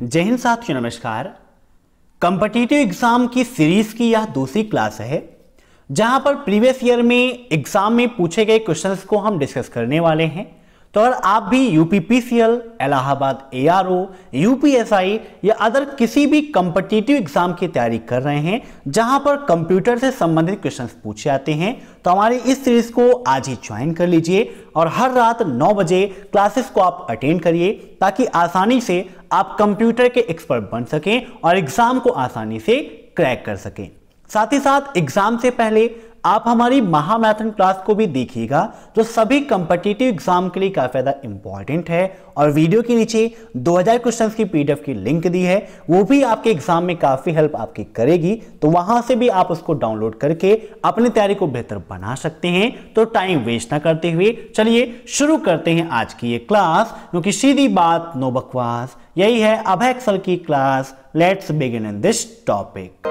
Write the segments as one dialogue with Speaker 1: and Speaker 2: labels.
Speaker 1: जय हिंद साथियों, नमस्कार। कॉम्पिटिटिव एग्जाम की सीरीज की यह दूसरी क्लास है जहां पर प्रीवियस ईयर में एग्जाम में पूछे गए क्वेश्चंस को हम डिस्कस करने वाले हैं। तो अगर आप भी यूपीपीसीएल, इलाहाबाद एआरओ, यूपीएसआई या अदर किसी भी कॉम्पिटिटिव एग्जाम की तैयारी कर रहे हैं जहां पर कंप्यूटर से संबंधित क्वेश्चंस पूछे जाते हैं, तो हमारी इस सीरीज को आज ही ज्वाइन कर लीजिए और हर रात 9 बजे क्लासेस को आप अटेंड करिए ताकि आसानी से आप कंप्यूटर के एक्सपर्ट बन सकें और एग्जाम को आसानी से क्रैक कर सकें। साथ ही साथ एग्जाम से पहले आप हमारी महामैराथन क्लास को भी देखिएगा जो सभी कॉम्पिटिटिव एग्जाम के लिए काफी ज्यादा इंपॉर्टेंट है और वीडियो के नीचे 2000 क्वेश्चंस की पीडीएफ की लिंक दी है, वो भी आपके एग्जाम में काफी हेल्प आपकी करेगी। तो वहां से भी आप उसको डाउनलोड करके अपनी तैयारी को बेहतर बना सकते हैं। तो टाइम वेस्ट ना करते हुए चलिए शुरू करते हैं आज की ये क्लास, क्योंकि सीधी बात नो बकवास, यही है अभय एक्सेल की class. Let's begin in this topic.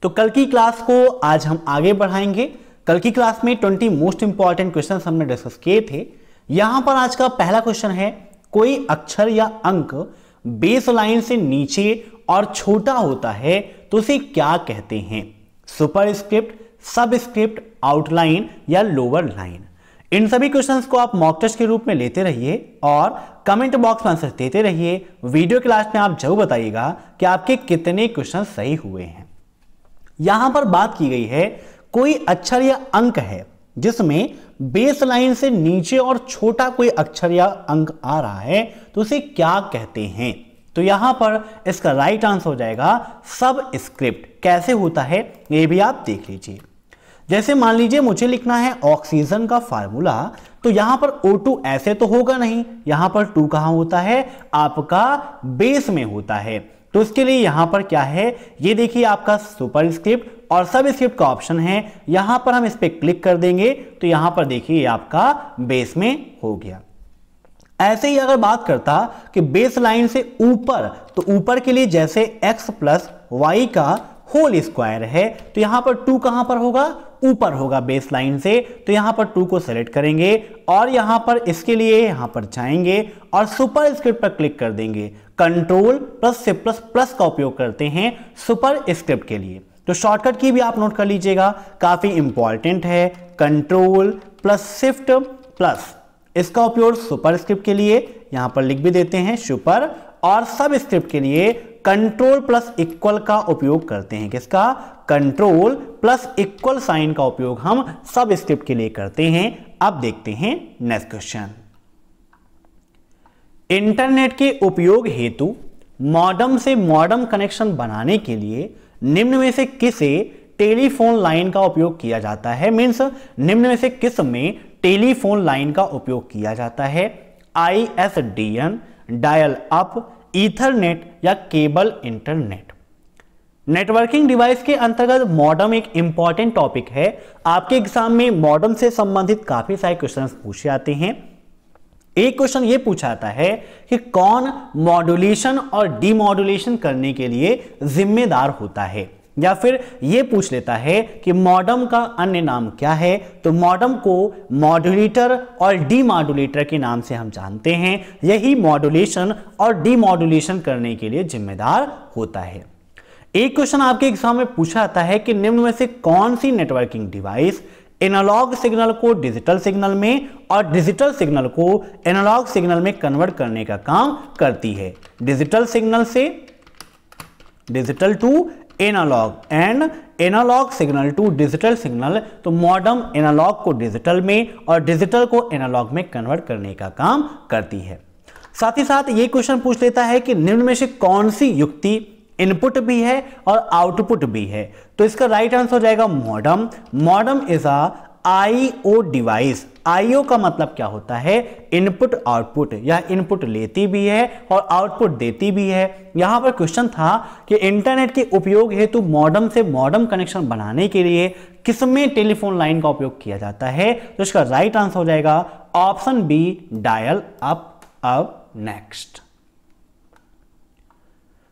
Speaker 1: तो कल की क्लास को आज हम आगे बढ़ाएंगे। कल की क्लास में 20 मोस्ट इंपॉर्टेंट क्वेश्चन हमने डिस्कस किए थे। यहां पर आज का पहला क्वेश्चन है, कोई अक्षर या अंक बेस लाइन से नीचे और छोटा होता है तो उसे क्या कहते हैं? सुपरस्क्रिप्ट, सबस्क्रिप्ट, आउटलाइन या लोअर लाइन? इन सभी क्वेश्चंस को आप मॉक टेस्ट के रूप में लेते रहिए और कमेंट बॉक्स में आंसर देते रहिए। वीडियो क्लास में आप जरूर बताइएगा कि आपके कितने क्वेश्चन सही हुए हैं। यहां पर बात की गई है, कोई अक्षर या अंक है जिसमें बेस लाइन से नीचे और छोटा कोई अक्षर या अंक आ रहा है तो उसे क्या कहते हैं? तो यहां पर इसका राइट आंसर हो जाएगा सब स्क्रिप्ट। कैसे होता है ये भी आप देख लीजिए। जैसे मान लीजिए मुझे लिखना है ऑक्सीजन का फार्मूला, तो यहां पर O2 ऐसे तो होगा नहीं, यहां पर 2 कहां होता है? आपका बेस में होता है। तो इसके लिए यहां पर क्या है, ये देखिए आपका सुपरस्क्रिप्ट और सबस्क्रिप्ट का ऑप्शन है। यहां पर हम इस पे क्लिक कर देंगे तो यहां पर देखिए आपका बेस में हो गया। ऐसे ही अगर बात करता कि बेस लाइन से ऊपर, तो ऊपर के लिए जैसे x प्लस वाई का होल स्क्वायर है, तो यहां पर 2 कहां पर होगा? ऊपर होगा बेस लाइन से। तो यहां पर 2 को सेलेक्ट करेंगे और यहां पर इसके लिए यहां पर जाएंगे और सुपर स्क्रिप्ट पर क्लिक कर देंगे। कंट्रोल प्लस से प्लस प्लस का उपयोग करते हैं सुपर स्क्रिप्ट के लिए। तो शॉर्टकट की भी आप नोट कर लीजिएगा, काफी इंपॉर्टेंट है। कंट्रोल प्लस शिफ्ट प्लस, इसका उपयोग सुपर स्क्रिप्ट के लिए यहां पर लिख भी देते हैं सुपर, और सब स्क्रिप्ट के लिए कंट्रोल प्लस इक्वल का उपयोग करते हैं। किसका? कंट्रोल प्लस इक्वल साइन का उपयोग हम सब स्क्रिप्ट के लिए करते हैं। अब देखते हैं नेक्स्ट क्वेश्चन। इंटरनेट के उपयोग हेतु मॉडेम से मॉडेम कनेक्शन बनाने के लिए निम्न में से किसे टेलीफोन लाइन का उपयोग किया जाता है? मींस निम्न में से किस में टेलीफोन लाइन का उपयोग किया जाता है? ISDN, डायल अप, ईथरनेट या केबल इंटरनेट? नेटवर्किंग डिवाइस के अंतर्गत मॉडेम एक इंपॉर्टेंट टॉपिक है। आपके एग्जाम में मॉडेम से संबंधित काफी सारे क्वेश्चंस पूछे जाते हैं। एक क्वेश्चन ये पूछा जाता है कि कौन मॉड्यूलेशन और डीमॉड्यूलेशन करने के लिए जिम्मेदार होता है, या फिर ये पूछ लेता है कि मॉडेम का अन्य नाम क्या है? तो मॉडेम को मॉड्यूलेटर और डीमॉड्यूलेटर के नाम से हम जानते हैं। यही मॉड्यूलेशन और डीमॉड्यूलेशन करने के लिए जिम्मेदार होता है। एक क्वेश्चन आपके एग्जाम में पूछा जाता है कि निम्न में से कौन सी नेटवर्किंग डिवाइस एनालॉग सिग्नल को डिजिटल सिग्नल में और डिजिटल सिग्नल को एनालॉग सिग्नल में कन्वर्ट करने का काम करती है? डिजिटल सिग्नल से digital to analogue and analogue signal to digital signal. तो मॉडेम एनालॉग को डिजिटल में और डिजिटल को एनालॉग में कन्वर्ट करने का काम करती है। साथ ही साथ ये क्वेश्चन पूछ लेता है कि निम्न में से कौन सी युक्ति इनपुट भी है और आउटपुट भी है? तो इसका राइट आंसर हो जाएगा modem. Modem is a IO device. IO का मतलब क्या होता है? Input output. यह इनपुट लेती भी है और आउटपुट देती भी है। यहां पर क्वेश्चन था कि इंटरनेट के उपयोग हेतु मॉडेम से मॉडेम कनेक्शन बनाने के लिए किसमें टेलीफोन लाइन का उपयोग किया जाता है? तो इसका राइट आंसर हो जाएगा ऑप्शन बी, डायल अप। अब नेक्स्ट,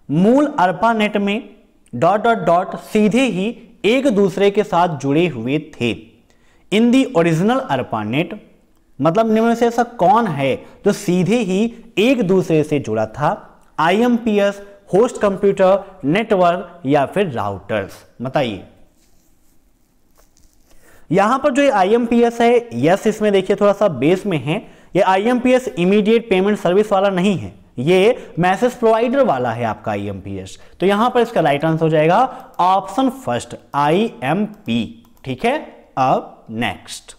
Speaker 1: मूल ARPANET में ... सीधे ही एक दूसरे के साथ जुड़े हुए थे। इन दी ओरिजिनल अर्पानेट, मतलब निम्न में से ऐसा कौन है जो सीधे ही एक दूसरे से जुड़ा था? IMPS, होस्ट कंप्यूटर, नेटवर्क या फिर राउटर्स? बताइए। यहां पर जो IMPS है, यस इसमें देखिए थोड़ा सा बेस में है। ये IMPS इमीडिएट पेमेंट सर्विस वाला नहीं है, ये मैसेज प्रोवाइडर वाला है आपका IMPS। तो यहां पर इसका राइट आंसर हो जाएगा ऑप्शन फर्स्ट IMP। ठीक है, अब नेक्स्ट,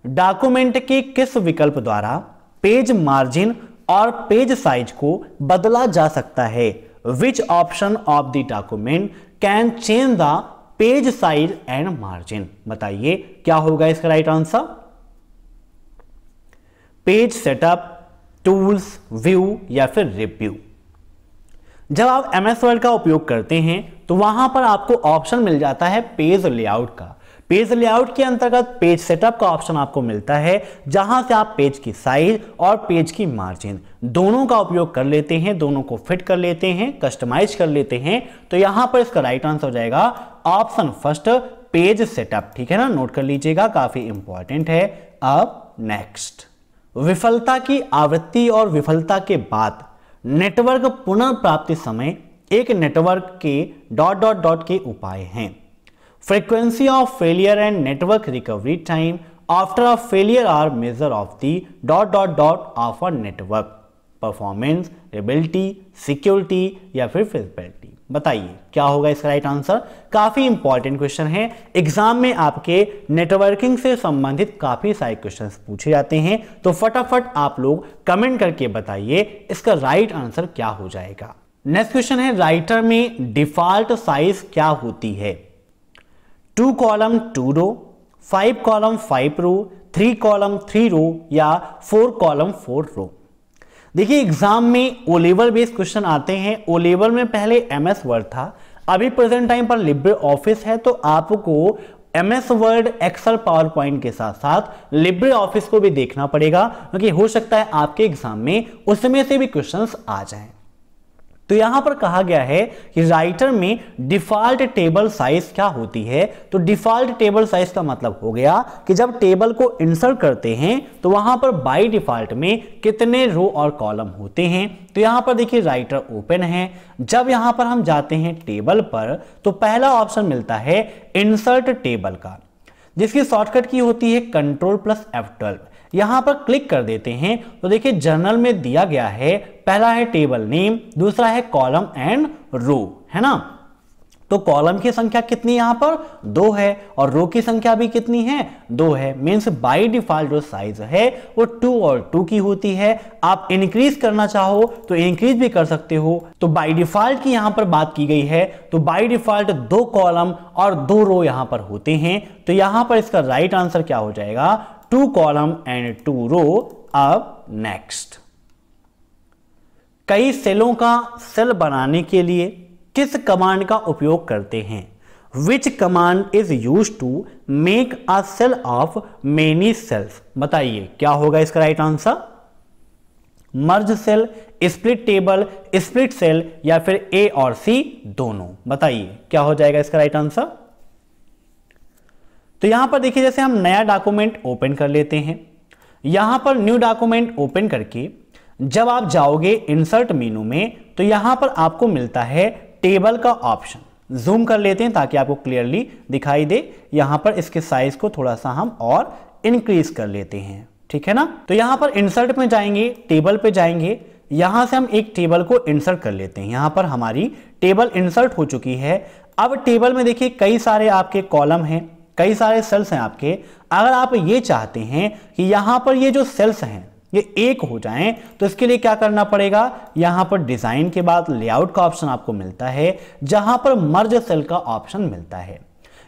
Speaker 1: डॉक्यूमेंट के किस विकल्प द्वारा पेज मार्जिन और पेज साइज को बदला जा सकता है? Which option of the document can change the page size and margin? बताइए क्या होगा इसका right answer? Page setup, tools, view या फिर रिव्यू। जब आप MS वर्ड का उपयोग करते हैं तो वहां पर आपको ऑप्शन मिल जाता है पेज लेआउट का। पेज लेआउट के अंतर्गत पेज सेटअप का ऑप्शन आपको मिलता है, जहां से आप पेज की साइज और पेज की मार्जिन दोनों का उपयोग कर लेते हैं, दोनों को फिट कर लेते हैं, कस्टमाइज कर लेते हैं। तो यहां पर इसका राइट आंसर हो जाएगा ऑप्शन फर्स्ट पेज सेटअप। ठीक है ना, नोट कर लीजिएगा, काफी इंपॉर्टेंट है। अब नेक्स्ट, विफलता की आवृत्ति और विफलता के बाद नेटवर्क पुनर्प्राप्ति समय एक नेटवर्क के ... के उपाय हैं। Frequency of failure and network recovery time after a failure are measure of the ... of a network. Performance, ability, security या फिर फिजिबिलिटी? बताइए क्या होगा इसका राइट आंसर? काफी इंपॉर्टेंट क्वेश्चन है, एग्जाम में आपके नेटवर्किंग से संबंधित काफी सारे क्वेश्चंस पूछे जाते हैं। तो फटाफट आप लोग कमेंट करके बताइए इसका राइट आंसर क्या हो जाएगा। नेक्स्ट क्वेश्चन है, राइटर में डिफॉल्ट साइज क्या होती है? 2 कॉलम 2 रो, 5 कॉलम 5 रो, 3 कॉलम 3 रो या 4 कॉलम 4 रो? देखिए एग्जाम में ओ लेवल बेस्ड क्वेश्चन आते हैं। ओ लेवल में पहले MS वर्ड था, अभी प्रेजेंट टाइम पर लिब्रे ऑफिस है। तो आपको MS Word, Excel, PowerPoint के साथ साथ लिब्रे ऑफिस को भी देखना पड़ेगा, क्योंकि हो सकता है आपके एग्जाम में उसमें से भी क्वेश्चंस आ जाएं। तो यहां पर कहा गया है कि राइटर में डिफॉल्ट टेबल साइज क्या होती है? तो डिफॉल्ट टेबल साइज का मतलब हो गया कि जब टेबल को इंसर्ट करते हैं तो वहां पर बाय डिफॉल्ट में कितने रो और कॉलम होते हैं। तो यहां पर देखिए राइटर ओपन है, जब यहां पर हम जाते हैं टेबल पर तो पहला ऑप्शन मिलता है इंसर्ट टेबल का, जिसकी शॉर्टकट की होती है Ctrl+F12। यहां पर क्लिक कर देते हैं तो देखिए जर्नल में दिया गया है, पहला है टेबल नेम, दूसरा है कॉलम एंड रो, है ना। तो कॉलम की संख्या कितनी यहां पर 2 है और रो की संख्या भी कितनी है 2 है। मींस बाय डिफॉल्ट जो साइज है वो 2 और 2 की होती है। आप इंक्रीज करना चाहो तो इंक्रीज भी कर सकते हो। तो बाय डिफॉल्ट की यहां पर बात की गई है, तो बाय डिफॉल्ट 2 कॉलम और 2 रो यहां पर होते हैं। तो यहां पर इसका राइट आंसर क्या हो जाएगा? 2 कॉलम एंड 2 रो। अब नेक्स्ट, कई सेलों का सेल बनाने के लिए किस कमांड का उपयोग करते हैं? Which command is used to make a cell of many cells? बताइए क्या होगा इसका right answer? Merge cell, split table, split cell या फिर A और C दोनों? बताइए क्या हो जाएगा इसका राइट आंसर? तो यहां पर देखिए जैसे हम नया डॉक्यूमेंट ओपन कर लेते हैं, यहां पर न्यू डॉक्यूमेंट ओपन करके जब आप जाओगे इंसर्ट मेनू में तो यहां पर आपको मिलता है टेबल का ऑप्शन। जूम कर लेते हैं ताकि आपको क्लियरली दिखाई दे। यहां पर इसके साइज को थोड़ा सा हम और इंक्रीज कर लेते हैं, ठीक है ना। तो यहां पर इंसर्ट में जाएंगे, टेबल पे जाएंगे, यहां से हम एक टेबल को इंसर्ट कर लेते हैं। यहां पर हमारी टेबल इंसर्ट हो चुकी है। अब टेबल में देखिए कई सारे आपके कॉलम हैं, कई सारे सेल्स हैं आपके। अगर आप ये चाहते हैं कि यहां पर ये जो सेल्स हैं ये एक हो जाएं तो इसके लिए क्या करना पड़ेगा? यहां पर डिजाइन के बाद लेआउट का ऑप्शन आपको मिलता है, जहां पर मर्ज सेल का ऑप्शन मिलता है।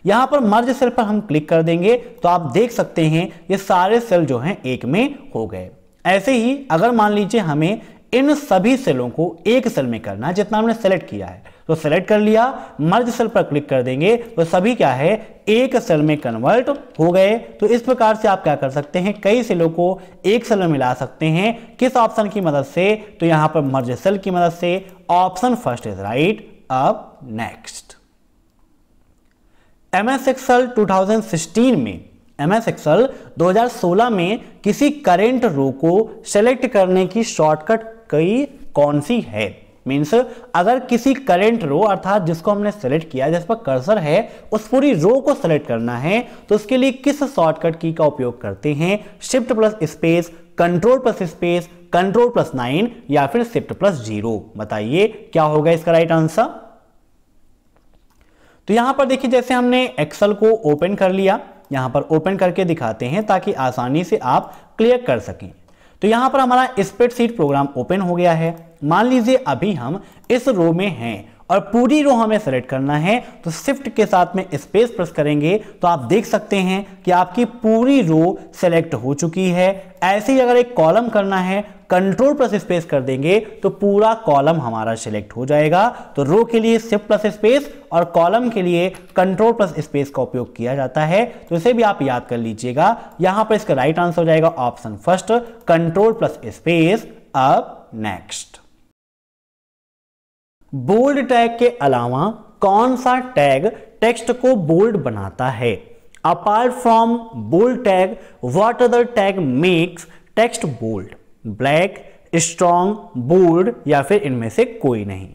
Speaker 1: यहां पर मर्ज सेल पर हम क्लिक कर देंगे तो आप देख सकते हैं ये सारे सेल जो हैं एक में हो गए। ऐसे ही अगर मान लीजिए हमें इन सभी सेलों को एक सेल में करना है, जितना हमने सेलेक्ट किया है तो सेलेक्ट कर लिया, मर्ज सेल पर क्लिक कर देंगे तो सभी क्या है एक सेल में कन्वर्ट हो गए। तो इस प्रकार से आप क्या कर सकते हैं, कई सेलों को एक सेल में मिला सकते हैं। किस ऑप्शन की मदद से? तो यहां पर मर्ज सेल की मदद से। Option first is right. अब नेक्स्ट, MS Excel 2016 में, MS Excel 2016 में किसी करेंट रो को सेलेक्ट करने की शॉर्टकट कई कौन सी है? मीन्स अगर किसी करेंट रो अर्थात जिसको हमने सेलेक्ट किया, जिस पर कर्सर है, उस पूरी रो को सेलेक्ट करना है तो उसके लिए किस शॉर्टकट की का उपयोग करते हैं? Shift plus space, control plus space, control plus 9 या फिर शिफ्ट प्लस 0? बताइए क्या होगा इसका राइट आंसर। तो यहां पर देखिए जैसे हमने एक्सेल को ओपन कर लिया, यहां पर ओपन करके दिखाते हैं ताकि आसानी से आप क्लियर कर सकें। तो यहां पर हमारा स्प्रेडशीट प्रोग्राम ओपन हो गया है। मान लीजिए अभी हम इस रो में हैं और पूरी रो हमें सेलेक्ट करना है, तो शिफ्ट के साथ में स्पेस प्रेस करेंगे तो आप देख सकते हैं कि आपकी पूरी रो सेलेक्ट हो चुकी है। ऐसे ही अगर एक कॉलम करना है, कंट्रोल प्लस स्पेस कर देंगे तो पूरा कॉलम हमारा सिलेक्ट हो जाएगा। तो रो के लिए शिफ्ट प्लस स्पेस और कॉलम के लिए कंट्रोल प्लस स्पेस का उपयोग किया जाता है। तो इसे भी आप याद कर लीजिएगा। यहां पर इसका राइट आंसर हो जाएगा option first, control plus space. अब नेक्स्ट, बोल्ड टैग के अलावा कौन सा टैग टेक्स्ट को बोल्ड बनाता है? Apart from bold tag what other tag makes text bold? Black, strong, bold या फिर इनमें से कोई नहीं?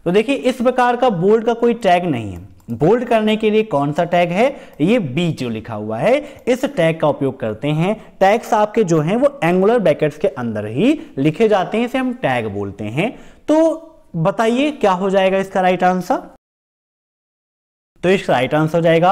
Speaker 1: तो देखिए इस प्रकार का बोल्ड का कोई टैग नहीं है। बोल्ड करने के लिए कौन सा टैग है? ये बी जो लिखा हुआ है, इस टैग का उपयोग करते हैं। टैग्स आपके जो हैं वो एंगुलर ब्रैकेट्स के अंदर ही लिखे जाते हैं, इसे हम टैग बोलते हैं। तो बताइए क्या हो जाएगा इसका राइट आंसर। तो इसका राइट आंसर हो जाएगा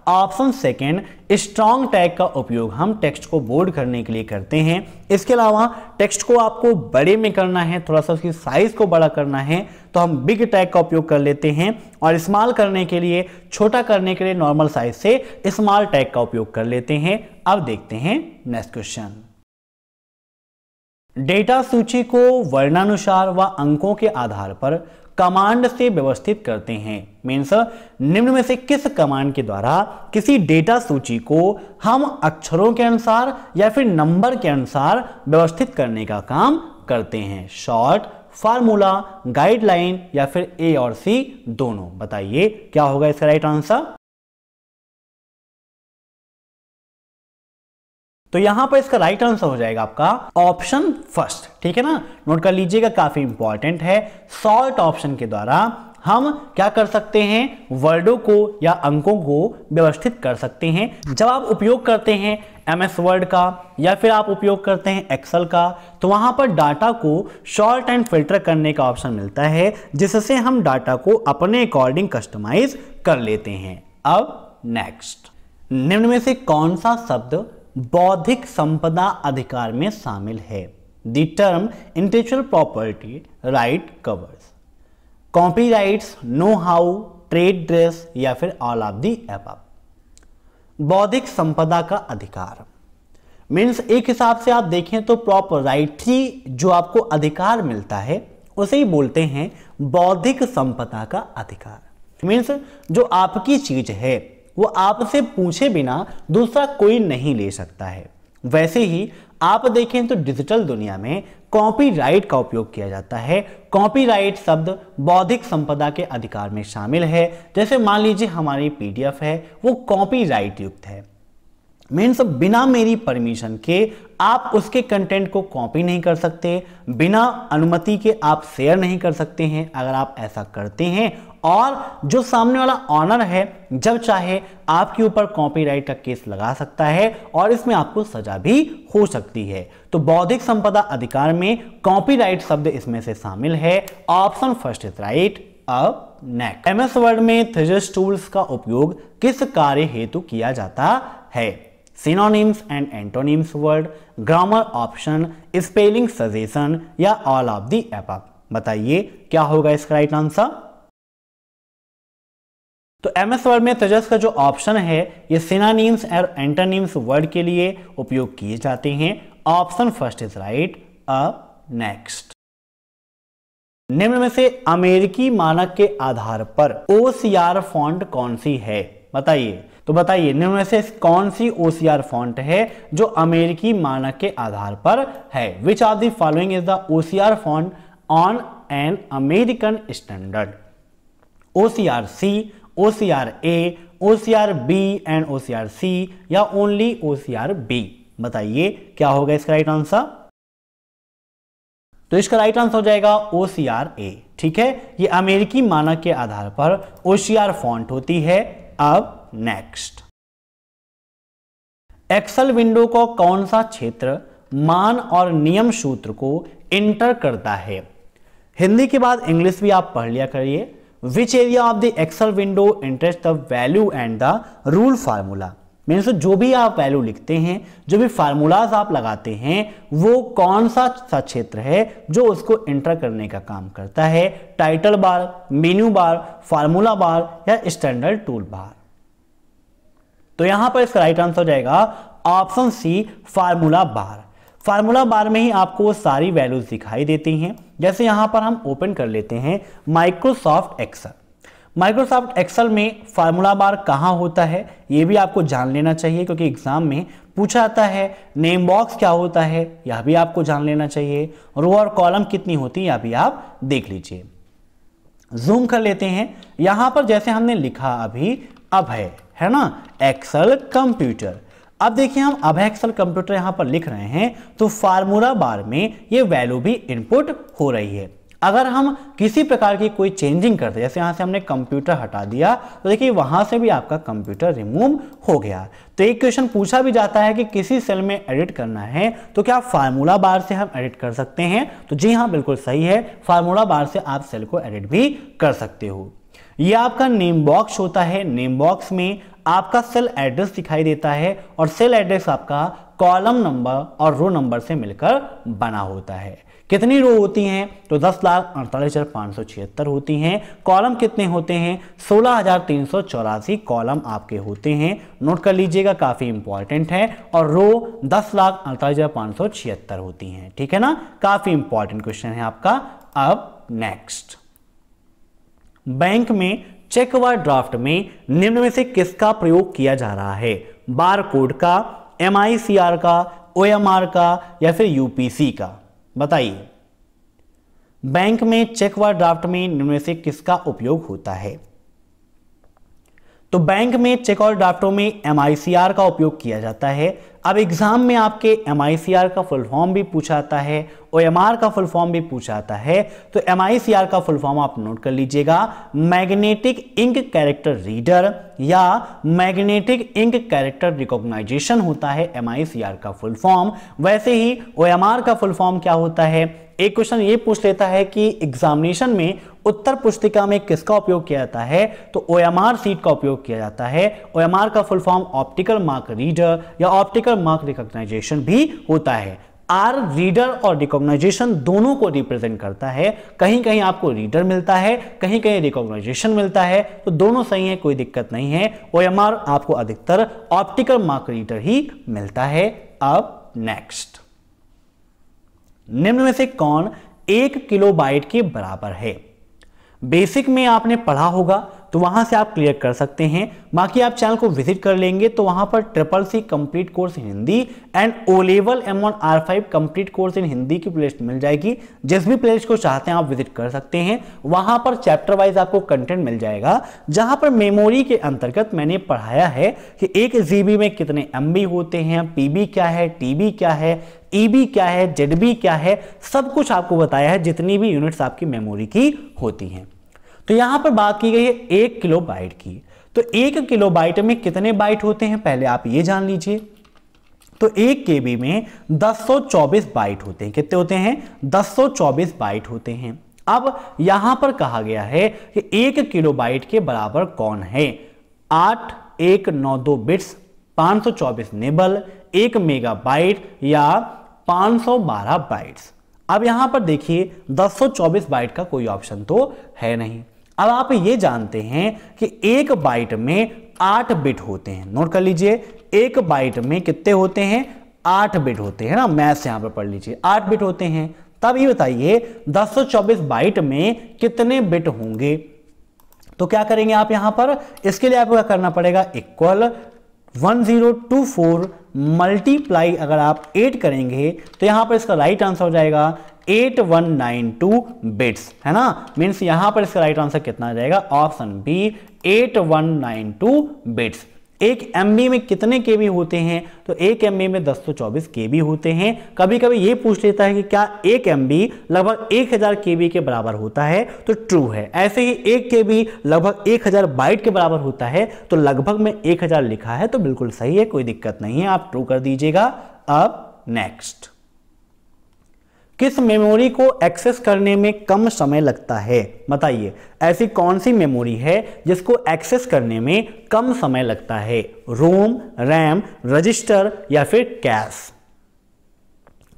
Speaker 1: ऑप्शन सेकेंड, स्ट्रॉन्ग टैग का उपयोग हम टेक्स्ट को बोल्ड करने के लिए करते हैं। इसके अलावा टेक्स्ट को आपको बड़े में करना है, थोड़ा सा उसकी साइज को बड़ा करना है तो हम बिग टैग का उपयोग कर लेते हैं, और स्मॉल करने के लिए, छोटा करने के लिए नॉर्मल साइज से स्मॉल टैग का उपयोग कर लेते हैं। अब देखते हैं नेक्स्ट क्वेश्चन। डेटा सूची को वर्णानुसार व अंकों के आधार पर कमांड से व्यवस्थित करते हैं। मीन्स निम्न में से किस कमांड के द्वारा किसी डेटा सूची को हम अक्षरों के अनुसार या फिर नंबर के अनुसार व्यवस्थित करने का काम करते हैं? शॉर्ट, फार्मूला, गाइडलाइन या फिर ए और सी दोनों? बताइए क्या होगा इसका राइट आंसर। तो यहां पर इसका राइट आंसर हो जाएगा आपका ऑप्शन फर्स्ट। ठीक है ना, नोट कर लीजिएगा, काफी इंपॉर्टेंट है। सॉर्ट ऑप्शन के द्वारा हम क्या कर सकते हैं? वर्डों को या अंकों को व्यवस्थित कर सकते हैं। जब आप उपयोग करते हैं MS वर्ड का या फिर आप उपयोग करते हैं एक्सेल का, तो वहां पर डाटा को शॉर्ट एंड फिल्टर करने का ऑप्शन मिलता है, जिससे हम डाटा को अपने अकॉर्डिंग कस्टमाइज कर लेते हैं। अब नेक्स्ट, निम्न में से कौन सा शब्द बौद्धिक संपदा अधिकार में शामिल है? The term intellectual property right covers copyrights, know how, trade dress या फिर ऑल ऑफ द अबव। बौद्धिक संपदा का अधिकार मीन्स एक हिसाब से आप देखें तो प्रॉपर्टी जो आपको अधिकार मिलता है उसे ही बोलते हैं बौद्धिक संपदा का अधिकार। मीन्स जो आपकी चीज है वो आपसे पूछे बिना दूसरा कोई नहीं ले सकता है। वैसे ही आप देखें तो डिजिटल दुनिया में कॉपीराइट का उपयोग किया जाता है। कॉपीराइट शब्द बौद्धिक संपदा के अधिकार में शामिल है। जैसे मान लीजिए हमारी PDF है वो कॉपीराइट युक्त है, मीन्स बिना मेरी परमिशन के आप उसके कंटेंट को कॉपी नहीं कर सकते, बिना अनुमति के आप शेयर नहीं कर सकते हैं। अगर आप ऐसा करते हैं और जो सामने वाला ऑनर है जब चाहे आपके ऊपर कॉपीराइट का केस लगा सकता है और इसमें आपको सजा भी हो सकती है। तो बौद्धिक संपदा अधिकार में कॉपीराइट शब्द इसमें से शामिल है। Option first is right. अब नेक्स्ट, MS वर्ड में थीसिस टूल्स का उपयोग किस कार्य हेतु किया जाता है? Synonyms and antonyms word, grammar option, spelling suggestion या ऑल ऑफ द अबव? बताइए क्या होगा इसका राइट आंसर। तो MS वर्ड में थीसिस का जो ऑप्शन है ये सिनोनिम्स और एंटोनिम्स वर्ड के लिए उपयोग किए जाते हैं। Option first is right. अब नेक्स्ट, निम्न में से अमेरिकी मानक के आधार पर OCR फॉन्ट कौन सी है? बताइए। तो बताइए निम्न में से कौन सी OCR फॉन्ट है जो अमेरिकी मानक के आधार पर है? Which of the following is the OCR font on an American standard? OCR C, OCR A, OCR B and OCR C या ओनली OCR B? बताइए क्या होगा इसका राइट आंसर। तो इसका राइट आंसर हो जाएगा OCR A। ठीक है, ये अमेरिकी मानक के आधार पर OCR फॉन्ट होती है। अब नेक्स्ट, एक्सेल विंडो को कौन सा क्षेत्र मान और नियम सूत्र को इंटर करता है? हिंदी के बाद इंग्लिश भी आप पढ़ लिया करिए। Which area of the Excel window interest the value and the rule formula? Means जो भी आप वैल्यू लिखते हैं, जो भी फार्मूलाज आप लगाते हैं, वो कौन सा क्षेत्र है जो उसको इंटर करने का काम करता है? Title bar, menu bar, formula बार या स्टैंडर्ड टूल बार? तो यहां पर इसका राइट आंसर हो जाएगा option C, formula bar. Formula bar में ही आपको सारी वैल्यूज दिखाई देती हैं। जैसे यहां पर हम ओपन कर लेते हैं माइक्रोसॉफ्ट एक्सेल। माइक्रोसॉफ्ट एक्सेल में फार्मूला बार कहां होता है यह भी आपको जान लेना चाहिए, क्योंकि एग्जाम में पूछा जाता है। नेम बॉक्स क्या होता है यह भी आपको जान लेना चाहिए। रो और कॉलम कितनी होती है यह भी आप देख लीजिए। जूम कर लेते हैं। यहां पर जैसे हमने लिखा अभी अभय, है ना, एक्सेल कंप्यूटर। अब देखिए हम अभय एक्सेल कंप्यूटर यहां पर लिख रहे हैं तो फार्मूला बार में ये वैल्यू भी इनपुट हो रही है। अगर हम किसी प्रकार की कोई चेंजिंग करते, जैसे यहां से हमने कंप्यूटर हटा दिया तो देखिए वहां से भी आपका कंप्यूटर रिमूव हो गया। तो एक क्वेश्चन पूछा भी जाता है कि किसी सेल में एडिट करना है तो क्या फार्मूला बार से हम एडिट कर सकते हैं? तो जी हाँ, बिल्कुल सही है, फार्मूला बार से आप सेल को एडिट भी कर सकते हो। ये आपका नेम बॉक्स होता है। नेम बॉक्स में आपका सेल एड्रेस दिखाई देता है और सेल एड्रेस आपका कॉलम नंबर और रो नंबर से मिलकर बना होता है। कितनी रो होती हैं? तो 10,48,576 होती हैं। कॉलम कितने होते हैं? 16,384 कॉलम आपके होते हैं। नोट कर लीजिएगा, काफी इंपॉर्टेंट है। और रो 10,48,576 होती हैं। ठीक है ना, काफी इंपॉर्टेंट क्वेश्चन है आपका। अब नेक्स्ट, बैंक में चेक व ड्राफ्ट में निम्न में से किसका प्रयोग किया जा रहा है? बार कोड का, MICR का, OMR का या फिर UPC का? बताइए। बैंक में चेक व ड्राफ्ट में निम्न में से किसका उपयोग होता है? तो बैंक में चेक और ड्राफ्टों में MICR का उपयोग किया जाता है। अब एग्जाम में आपके MICR का फुल फॉर्म भी पूछा जाता है, OMR का फुल फॉर्म भी पूछा जाता है। तो MICR का फुल फॉर्म आप नोट कर लीजिएगा, मैग्नेटिक इंक कैरेक्टर रीडर या मैग्नेटिक इंक कैरेक्टर रिकॉग्नाइजेशन होता है MICR का फुल फॉर्म। वैसे ही OMR का फुल फॉर्म क्या होता है? एक क्वेश्चन ये पूछ लेता है कि एग्जामिनेशन में उत्तर पुस्तिका में किसका उपयोग किया जाता है? तो OMR सीट का उपयोग किया जाता है। OMR का full form optical mark reader या ऑप्टिकल मार्क रिकॉग्नाइजेशन भी होता है। R रीडर और रिकॉग्नाइजेशन दोनों को रिप्रेजेंट करता है। कहीं कहीं आपको रीडर मिलता है, कहीं कहीं रिकॉग्नाइजेशन मिलता है, तो दोनों सही है, कोई दिक्कत नहीं है। OMR आपको अधिकतर ऑप्टिकल मार्क रीडर ही मिलता है। अब नेक्स्ट, निम्न में से कौन 1 किलोबाइट के बराबर है? बेसिक में आपने पढ़ा होगा तो वहां से आप क्लियर कर सकते हैं। बाकी आप चैनल को विजिट कर लेंगे तो वहां पर CCC complete course in Hindi and O level M1 R5 complete course in Hindi की प्लेलिस्ट मिल जाएगी। जिस भी प्लेलिस्ट को चाहते हैं आप विजिट कर सकते हैं। वहां पर चैप्टर वाइज आपको कंटेंट मिल जाएगा, जहां पर मेमोरी के अंतर्गत मैंने पढ़ाया है कि 1 GB में कितने MB होते हैं, PB क्या है, TB क्या है, EB क्या है, ZB क्या है, सब कुछ आपको बताया है, जितनी भी यूनिट्स आपकी मेमोरी की होती हैं। तो यहां पर बात की गई है 1 किलोबाइट की। तो 1 किलोबाइट में कितने बाइट होते हैं पहले आप ये जान लीजिए। तो 1 KB में 1024 बाइट होते हैं। कितने होते हैं? 1024 बाइट होते हैं। अब यहां पर कहा गया है कि 1 किलोबाइट के बराबर कौन है? 8192 बिट्स, 524 निबल, 1 मेगाबाइट या 512 बाइट्स। अब यहां पर देखिए 1024 बाइट का कोई ऑप्शन तो है नहीं। अब आप ये जानते हैं कि 1 बाइट में 8 बिट होते हैं। नोट कर लीजिए, 1 बाइट में कितने होते हैं? 8 बिट होते हैं ना। मैथ्स यहां पर पढ़ लीजिए, 8 बिट होते हैं। तब ये बताइए 1024 बाइट में कितने बिट होंगे? तो क्या करेंगे आप यहां पर? इसके लिए आपको क्या करना पड़ेगा? इक्वल 1024 मल्टीप्लाई अगर आप 8 करेंगे तो यहां पर इसका राइट आंसर हो जाएगा 8192 बिट्स, है ना। मींस यहां पर इसका राइट आंसर कितना आ जाएगा, ऑप्शन बी 8192 बिट्स। एक MB में कितने केबी होते हैं, तो एक MB में 1024 केबी होते हैं। कभी कभी ये पूछ लेता है कि क्या एक MB लगभग 1000 केबी के बराबर होता है, तो ट्रू है। ऐसे ही एक केबी लगभग 1000 बाइट के बराबर होता है, तो लगभग में 1000 लिखा है तो बिल्कुल सही है, कोई दिक्कत नहीं है, आप ट्रू कर दीजिएगा। अब नेक्स्ट, किस मेमोरी को एक्सेस करने में कम समय लगता है, बताइए। ऐसी कौन सी मेमोरी है जिसको एक्सेस करने में कम समय लगता है, रोम, रैम, रजिस्टर या फिर कैश।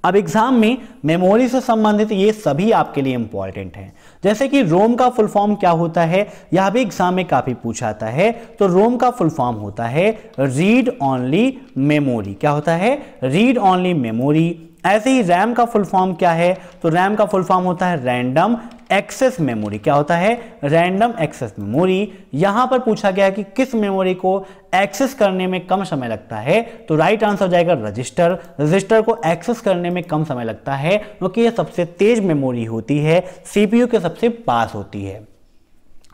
Speaker 1: अब एग्जाम में मेमोरी से संबंधित ये सभी आपके लिए इंपॉर्टेंट हैं। जैसे कि रोम का फुल फॉर्म क्या होता है, यह भी एग्जाम में काफी पूछा जाता है। तो रोम का फुल फॉर्म होता है रीड ओनली मेमोरी। क्या होता है, रीड ओनली मेमोरी। ऐसे ही रैम का फुल फॉर्म क्या है, तो रैम का फुल फॉर्म होता है रैंडम एक्सेस मेमोरी। क्या होता है, रैंडम एक्सेस मेमोरी। यहां पर पूछा गया कि किस मेमोरी को एक्सेस करने में कम समय लगता है, तो राइट आंसर हो जाएगा रजिस्टर। रजिस्टर को एक्सेस करने में कम समय लगता है क्योंकि यह सबसे तेज मेमोरी होती है, सीपीयू के सबसे पास होती है।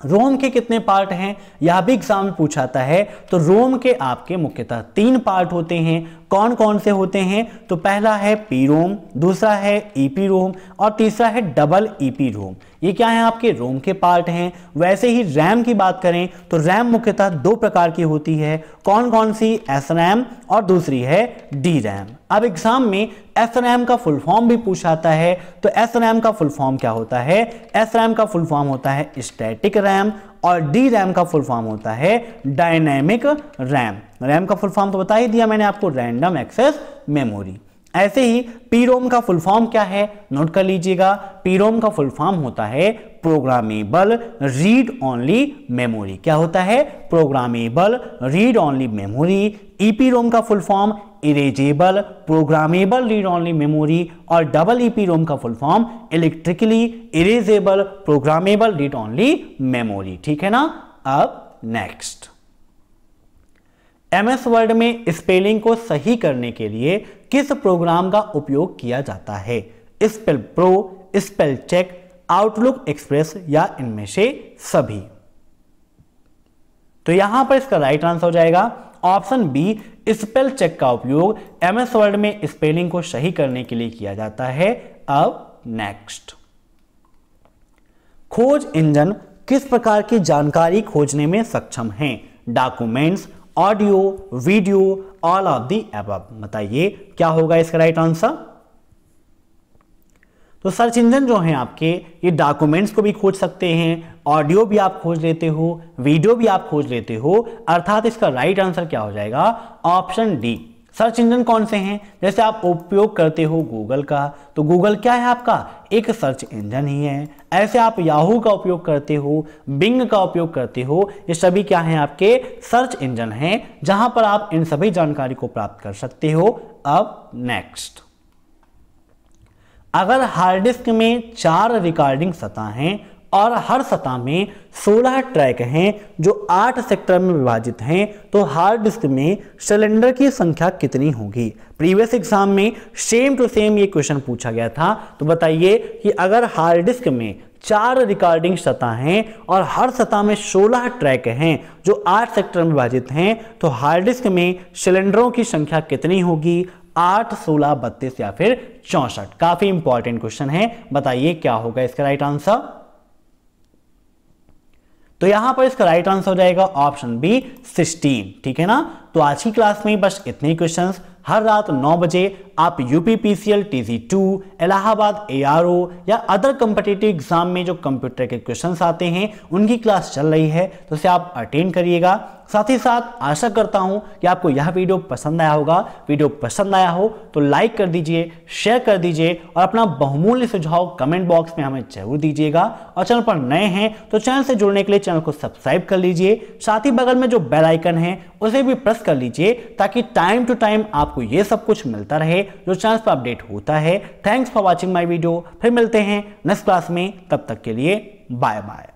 Speaker 1: रोम के कितने पार्ट हैं, यह भी एग्जाम में पूछा जाता है। तो रोम के आपके मुख्यतः 3 पार्ट होते हैं। कौन कौन से होते हैं, तो पहला है पी रोम, दूसरा है ईपी रोम और तीसरा है डबल ईपी रोम। ये क्या है, आपके रोम के पार्ट हैं। वैसे ही रैम की बात करें तो रैम मुख्यतः 2 प्रकार की होती है। कौन कौन सी, एस रैम और दूसरी है डी रैम। अब एग्जाम में एस रैम का फुल फॉर्म भी पूछा जाता है। तो एस रैम का फुल फॉर्म क्या होता है, एस रैम का फुल फॉर्म होता है स्टैटिक रैम और डी रैम का फुल फॉर्म होता है डायनेमिक रैम। रैम का फुल फॉर्म तो बता ही दिया मैंने आपको, रैंडम एक्सेस मेमोरी। ऐसे ही पीरोम का फुल फॉर्म क्या है, नोट कर लीजिएगा। पीरोम का फुल फॉर्म होता है प्रोग्रामेबल रीड ओनली मेमोरी। क्या होता है, प्रोग्रामेबल रीड ओनली मेमोरी। ईपीरोम का full form erasable programmable read only memory और डबल ईपीरोम का full form electrically erasable programmable read only memory. ठीक है ना। अब नेक्स्ट, MS वर्ड में स्पेलिंग को सही करने के लिए किस प्रोग्राम का उपयोग किया जाता है, spell pro, spell check, Outlook Express या इनमें से सभी। तो यहां पर इसका राइट आंसर हो जाएगा ऑप्शन बी, स्पेल चेक का उपयोग MS वर्ड में स्पेलिंग को सही करने के लिए किया जाता है। अब नेक्स्ट, खोज इंजन किस प्रकार की जानकारी खोजने में सक्षम हैं, documents, audio, video, all of the above. बताइए क्या होगा इसका राइट आंसर। तो सर्च इंजन जो है आपके, ये डॉक्यूमेंट्स को भी खोज सकते हैं, ऑडियो भी आप खोज लेते हो, वीडियो भी आप खोज लेते हो। अर्थात इसका राइट आंसर क्या हो जाएगा, ऑप्शन डी। सर्च इंजन कौन से हैं, जैसे आप उपयोग करते हो गूगल का, तो गूगल क्या है आपका, एक सर्च इंजन ही है। ऐसे आप याहू का उपयोग करते हो, बिंग का उपयोग करते हो, ये सभी क्या हैं, आपके सर्च इंजन हैं, जहां पर आप इन सभी जानकारी को प्राप्त कर सकते हो। अब नेक्स्ट, अगर हार्ड डिस्क में 4 रिकॉर्डिंग सतह हैं और हर सतह में 16 ट्रैक हैं जो 8 सेक्टर में विभाजित हैं, तो हार्ड डिस्क में सिलेंडर की संख्या कितनी होगी। प्रीवियस एग्जाम में सेम टू सेम ये क्वेश्चन पूछा गया था। तो बताइए कि अगर हार्ड डिस्क में 4 रिकॉर्डिंग सतह हैं और हर सतह में 16 ट्रैक हैं जो 8 सेक्टर में विभाजित हैं, तो हार्ड डिस्क में सिलेंडरों की संख्या कितनी होगी, 8, 16, 32 या फिर 64। काफी इंपॉर्टेंट क्वेश्चन है, बताइए क्या होगा इसका राइट आंसर। तो यहां पर इसका राइट आंसर हो जाएगा ऑप्शन बी 16। ठीक है ना। तो आज की क्लास में बस इतने क्वेश्चंस। हर रात 9 बजे आप यूपीपीसीएल TZ2, इलाहाबाद ARO या अदर कॉम्पिटिटिव एग्जाम में जो कंप्यूटर के क्वेश्चंस आते हैं उनकी क्लास चल रही है, तो उसे आप अटेंड करिएगा। साथ ही साथ आशा करता हूं कि आपको यह वीडियो पसंद आया होगा। वीडियो पसंद आया हो तो लाइक कर दीजिए, शेयर कर दीजिए और अपना बहुमूल्य सुझाव कमेंट बॉक्स में हमें जरूर दीजिएगा। और चैनल पर नए हैं तो चैनल से जुड़ने के लिए चैनल को सब्सक्राइब कर लीजिए। साथ ही बगल में जो बेल आइकन है उसे भी प्रेस कर लीजिए ताकि टाइम टू टाइम आपको ये सब कुछ मिलता रहे जो चैनल पर अपडेट होता है। Thanks for watching my video. फिर मिलते हैं नेक्स्ट क्लास में, तब तक के लिए बाय बाय।